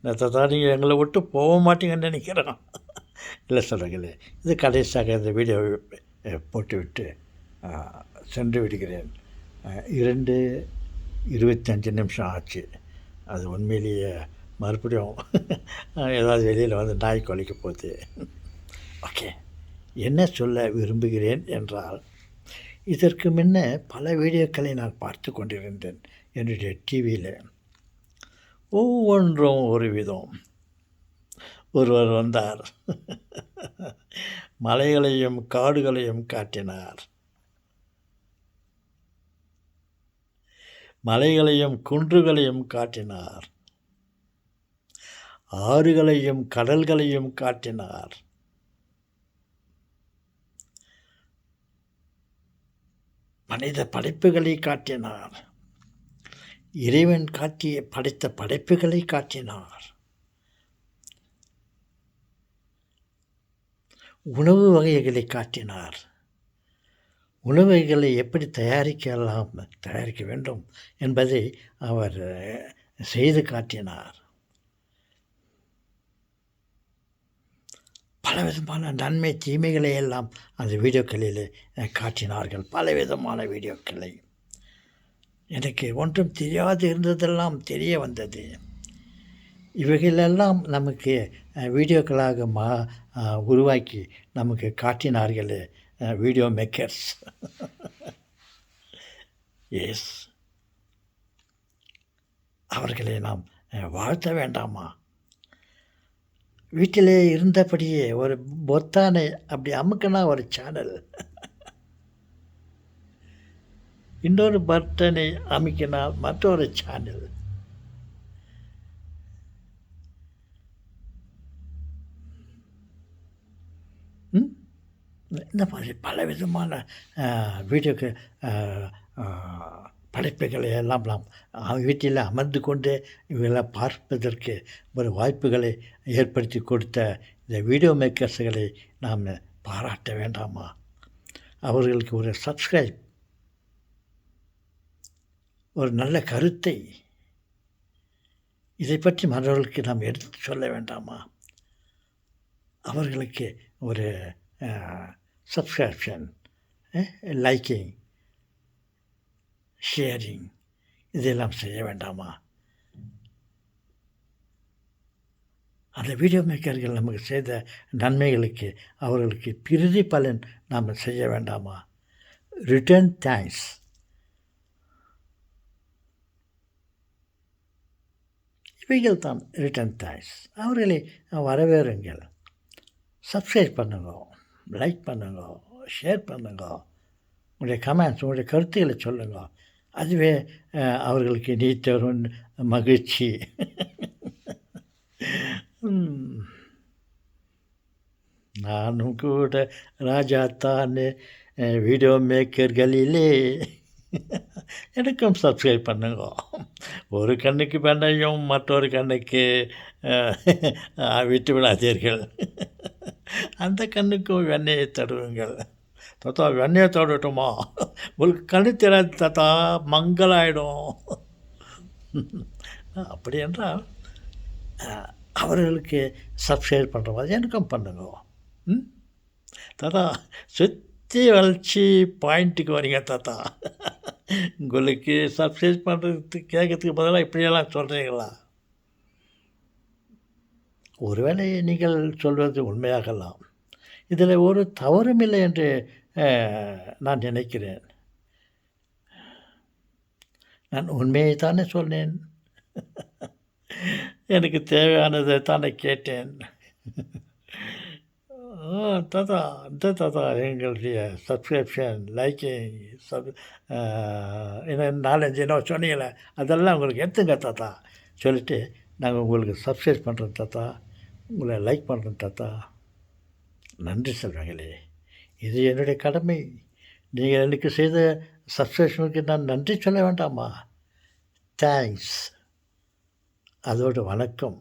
தாத்தா நீங்கள் எங்களை விட்டு போக மாட்டீங்கன்னு நினைக்கிறோம். இல்லை சொல்கிறீங்களே, இது கடைசியாக இந்த வீடியோவை போட்டுவிட்டு சென்று விடுகிறேன். 2:25 ஆச்சு. அது உண்மையிலேயே மறுபடியும் ஏதாவது வெளியில் வந்து நாய் குலைக்க போகுது. ஓகே, என்ன சொல்ல விரும்புகிறேன் என்றால், இதற்கு முன்ன பல வீடியோக்களை நான் பார்த்து கொண்டிருந்தேன் என்னுடைய டிவியில். ஒவ்வொன்றும் ஒரு விதம். ஒருவர் வந்தார், மலைகளையும் காடுகளையும் காட்டினார், மலைகளையும் குன்றுகளையும் காட்டினார், ஆறுகளையும் கடல்களையும் காட்டினார், மனித படைப்புகளை காட்டினார், இறைவன் படைத்த படைப்புகளை காட்டினார், உணவு வகைகளை காட்டினார், உணவுகளை எப்படி தயாரிக்க வேண்டும் என்பதை அவர் செய்து காட்டினார். பலவிதமான நன்மை தீமைகளை எல்லாம் அந்த வீடியோக்களில் காட்டினார்கள். பலவிதமான வீடியோக்களை எனக்கு ஒன்றும் தெரியாது இருந்ததெல்லாம் தெரிய வந்தது. இவைகளெல்லாம் நமக்கு வீடியோக்களாக உருவாக்கி நமக்கு காட்டினார்கள் வீடியோ மேக்கர்ஸ். எஸ், அவர்களை நாம் வாழ்த்த வேண்டாமா? வீட்டிலே இருந்தபடியே ஒரு பொத்தானை அப்படி அமுக்கினா ஒரு சேனல், இன்னொரு பட்டனை அமுக்கினால் மற்றொரு சேனல். இந்த மாதிரி பலவிதமான வீடியோக்கு படைப்புகளை எல்லாம் நாம் வீட்டில் அமர்ந்து கொண்டு இவெல்லாம் பார்ப்பதற்கு ஒரு வாய்ப்புகளை ஏற்படுத்தி கொடுத்த இந்த வீடியோ மேக்கர்ஸ்களை நாம் பாராட்ட வேண்டாமா? அவர்களுக்கு ஒரு சப்ஸ்கிரைப், ஒரு நல்ல கருத்தை இதை பற்றி மற்றவர்களுக்கு நாம் எடுத்து சொல்ல வேண்டாமா? அவர்களுக்கு ஒரு சப்ஸ்கிரிப்ஷன், லைக்கிங், ஷேரிங் இதெல்லாம் செய்ய வேண்டாமா? அந்த வீடியோ மேக்கர்கள் நமக்கு செய்த நன்மைகளுக்கு அவர்களுக்கு பிரதி பலன் நாம் செய்ய வேண்டாமா? Return thanks. இவைகள் தான் ரிட்டர்ன் தேங்க்ஸ். அவர்களை வரவேறுங்கள், சப்ஸ்கிரைப் பண்ணுங்க, லைக் பண்ணுங்க, ஷேர் பண்ணுங்க, உங்களுடைய கமெண்ட்ஸ், உங்களுடைய கருத்துக்களை சொல்லுங்க. அதுவே அவர்களுக்கு நீ தரும் மகிழ்ச்சி. நானும் கூட ராஜா தான் வீடியோ மேக்கர்களிலே. எனக்கும் சப்ஸ்கிரைப் பண்ணுங்க. ஒரு கண்ணுக்கு வெண்ணையும் மற்றொரு கண்ணுக்கு விட்டு விடாதீர்கள். அந்த கண்ணுக்கும் வெண்ணெயை தடுவுங்கள். தாத்தா வெண்ணெயை தடவட்டுமா? உங்களுக்கு கண்ணு தெரியாது தாத்தா, மங்களாயிடும். அப்படி என்றால் அவர்களுக்கு சப்ஸ்கிரைப் பண்ணுற மாதிரி எனக்கும் பண்ணுங்க. தாத்தா சுற்றி வளர்ச்சி பாயிண்ட்டுக்கு வரீங்க தாத்தா. உங்களுக்கு சப்ஸ்கிரைப் பண்ணுறதுக்கு கேட்கறதுக்கு பதிலாக இப்படியெல்லாம் சொல்கிறீங்களா? ஒருவேளை நீங்கள் சொல்வது உண்மையாகலாம். இதில் ஒரு தவறும் இல்லை என்று நான் நினைக்கிறேன். நான் உண்மையை தானே சொன்னேன். எனக்கு தேவையானதை தானே கேட்டேன். தாத்தா தாத்தா எங்களுடைய சப்ஸ்கிரிப்ஷன், லைக்கிங், இன்னும் 4-5 என்ன சொன்னீங்களே அதெல்லாம் உங்களுக்கு எடுத்துங்க தாத்தா சொல்லிவிட்டு நாங்கள் உங்களுக்கு சப்ஸ்கிரைப் பண்ணுறோம் தாத்தா, உங்களை லைக் பண்ணுறோம் தாத்தா. நன்றி செல்வங்களே, இது என்னுடைய கடமை. நீங்கள் எனக்கு செய்த சப்ஸ்கிரிப்ஷனுக்கு நான் நன்றி சொல்ல வேண்டாமா? தேங்க்ஸ். அதோடு வணக்கம்.